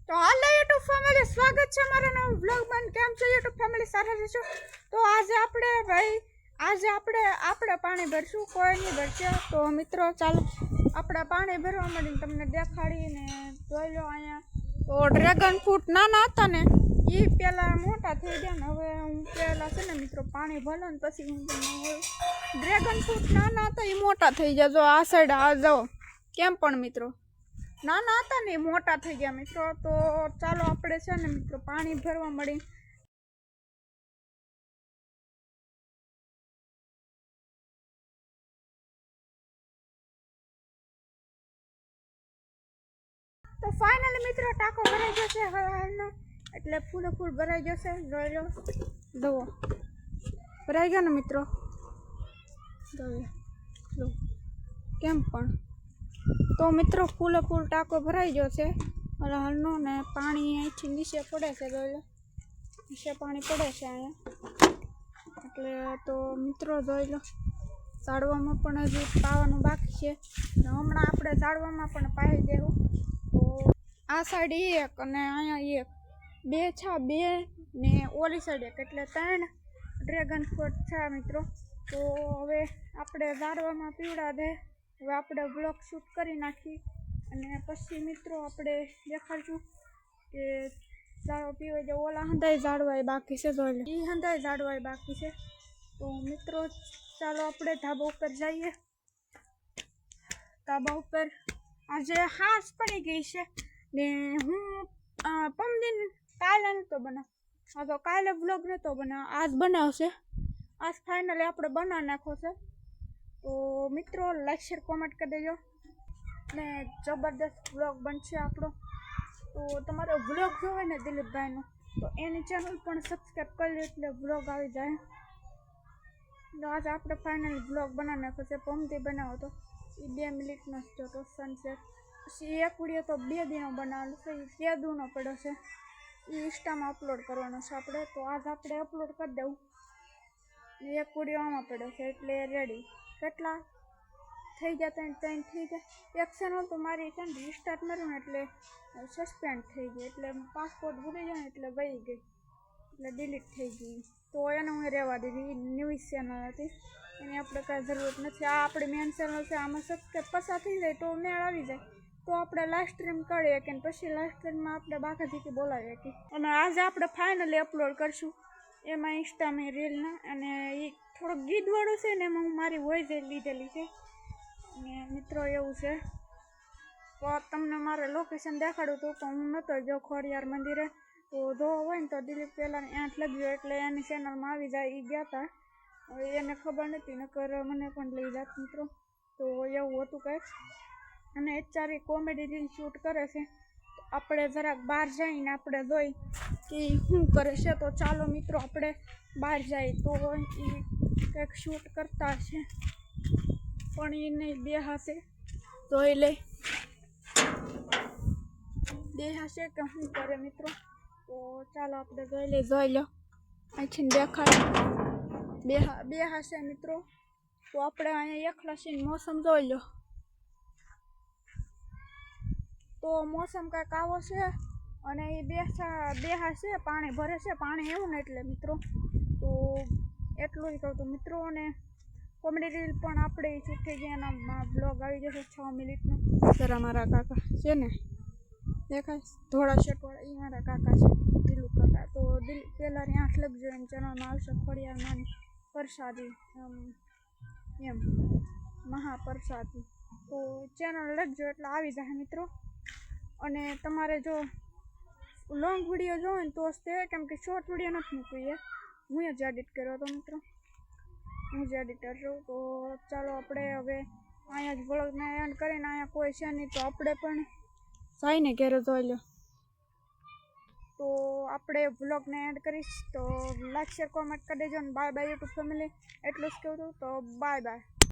તો હાલો YouTube family, સ્વાગત છે મારા નવા વ્લોગમાં. કેમ છો યુટ્યુબ ફેમિલી? સારા રહેશો? તો આજે આપણે પાણી ભરશું, કોઈ નહીં ભરશે. તો મિત્રો ચાલો આપણે પાણી ભરવા માંડીને તમને દેખાડીને જોઈ લો. અહીંયા તો ડ્રેગન ફ્રૂટ નાના હતા ને એ પહેલાં મોટા થઈ ગયા ને હવે હું પહેલાં છે ને મિત્રો પાણી ભરો ને પછી હું ડ્રેગન ફ્રૂટ નાના હતા એ મોટા થઈ ગયા. જો આ સાઈડ આ જાઓ કેમ પણ મિત્રો નાના હતા ને મોટા થઈ ગયા મિત્રો. તો ચાલો આપણે છે ને મિત્રો પાણી ભરવા મળી. તો ફાઇનલી મિત્રો ટાંકો ભરાઈ જશે હાલનો, એટલે ફૂલે ફૂલ ભરાઈ જશે. જોઈ લો, જુઓ ભરાઈ ગયો ને મિત્રો. જોઈ લો કેમ પણ. તો મિત્રો ફૂલે ફૂલ ટાંકો ભરાઈ ગયો છે હાલનો ને પાણી અહીંથી નીચે પડે છે. જોઈ લો નીચે પાણી પડે છે અહીંયા. એટલે તો મિત્રો જોઈ લો ઝાડવામાં પણ હજી પાવાનું બાકી છે ને હમણાં આપણે ઝાડવામાં પણ પાઈ દેવું. તો આ સાઈડ એક અને અહીંયા એક બે ને ઓલી સાઈડ એક, એટલે 3 ડ્રેગન ફ્રૂટ છે મિત્રો. તો હવે આપણે ઝાડવામાં પીવડા દે. હવે આપણે બ્લોગ શૂટ કરી નાખી અને પછી મિત્રો આપણે દેખાડશું કે ઝાડો પીવે જે ઓલા હંધાઈ ઝાડવાય બાકી છે. જોઈ લે એ હંધાઈ ઝાડવાય બાકી છે. તો મિત્રો ચાલો આપણે ધાબા ઉપર જઈએ. ધાબા ઉપર આજે હાશ પડી ગઈ છે ને હું પમદિન કાલે નહોતો બનાવ, તો કાલે બ્લોગ નહોતો બનાવ, આજ બનાવશે. આજ ફાઇનલી આપણે બનાવી નાખો છે. તો મિત્રો લાઈક શેર કોમેન્ટ કરી દેજો ને જબરદસ્ત બ્લોગ બનશે આપણો. તો તમારો બ્લોગ જોવે ને દિલીપભાઈનો તો એની ચેનલ પણ સબસ્ક્રાઈબ કરી લે એટલે બ્લોગ આવી જાય. તો આજે આપણે ફાઇનલી બ્લોગ બનાવી નાખો છે. પમદી બનાવો તો એ 2 મિનિટનો જ હતો સનસેટ. પછી એક વિડીયો તો 2 દિનો બનાવેલો છે, એ કેદુનો પડ્યો છે, એ ઇન્સ્ટામાં અપલોડ કરવાનો છે આપણે. તો આજ આપણે અપલોડ કરી દઉં. એક વિડીયો આમાં પડ્યો છે એટલે રેડી. કેટલા થઈ ગયા? 3 થઈ ગયા. એક ચેનલ તો મારી છે ને રિસ્ટાર્ટ માર્યું ને એટલે સસ્પેન્ડ થઈ ગઈ, એટલે પાસપોર્ટ ભૂલી જાય ને એટલે વહી ગઈ, એટલે ડિલીટ થઈ ગઈ. તો એને હું રહેવા દીધી. ન્યૂઝ ચેનલ હતી એની આપણે કાંઈ જરૂરત નથી. આ આપણી મેન ચેનલ છે, આમાં સબસ્ક્રાઈબ પસાર થઈ જાય તો મેળ આવી જાય તો આપણે લાઈવ સ્ટ્રીમ કરીએ કે પછી લાઈવ સ્ટ્રીમમાં આપણે બાકાજીકી બોલાવીએ કે. અને આજે આપણે ફાઇનલી અપલોડ કરશું એમાં ઇન્સ્ટામાં રીલના. અને એ થોડુંક ગીતવાળું છે ને એમાં હું મારી વોઇસ લીધેલી છે અને મિત્રો એવું છે. તો તમને મારે લોકેશન દેખાડું હતું પણ હું નહોતો જો ખોડિયાર મંદિરે. તો જો હોય ને તો દિલીપ પહેલાં 8 લગ્યો એટલે એની ચેનલમાં આવી જાય. એ ગયા હતા, એને ખબર નથી, નકર મને પણ લઈ જાત મિત્રો. તો એવું હતું કંઈક. અને અત્યારે કોમેડી રીલ શૂટ કરે છે. તો આપણે જરાક બહાર જઈને આપણે જોઈ કે શું કરે છે. તો ચાલો મિત્રો આપણે બહાર જાય. તો એ કંઈક શૂટ કરતા હશે પણ એ નહીં બેહાશે. જોઈ લે બેહાશે કે શું કરે મિત્રો. તો ચાલો આપણે જોઈ લો અહીંથી દેખાય બેહાશે મિત્રો. તો આપણે અહીંયા એકલા છીએ. મોસમ જોઈ લો. તો મોસમ કાંઈક આવો છે અને એ બેહાશે પાણી ભરે છે. પાણી એવું ને એટલે મિત્રો. તો એટલું જ કહું તો મિત્રો. અને કોમેડી રીલ પણ આપણે શૂટ થઈ ગયા, એના બ્લોગ આવી જશે 6 મિનિટનો. જરા મારા કાકા છે ને દેખાય ધોળા શર્ટવાળા, એ મારા કાકા છે દિલુ કાકા. તો પહેલાં 8 લખજો એની ચેનલમાં આવશે ખોડિયાર નાની પ્રસાદી એમ મહાપ્રસાદી. તો ચેનલ લખજો એટલે આવી જાય મિત્રો. અને તમારે જો લોંગ વિડીયો જોવો ને તો જ તે, કેમ કે શોર્ટ વિડીયો નથી મૂકવી એ હું જ એડિટ કર્યો હતો મિત્રો. હું જ એડિટર છું. તો ચાલો આપણે હવે અહીંયા જ બ્લોગને એન્ડ કરીને, અહીંયા કોઈ છે નહીં તો આપણે પણ જઈને ઘરે જોઈ લો. તો આપણે બ્લોગને એન્ડ કરીશ. તો લાઈક શેર કોમેન્ટ કરી દેજો ને બાય બાય યુટ્યુબ ફેમિલી. એટલું જ કહું છું. તો બાય બાય.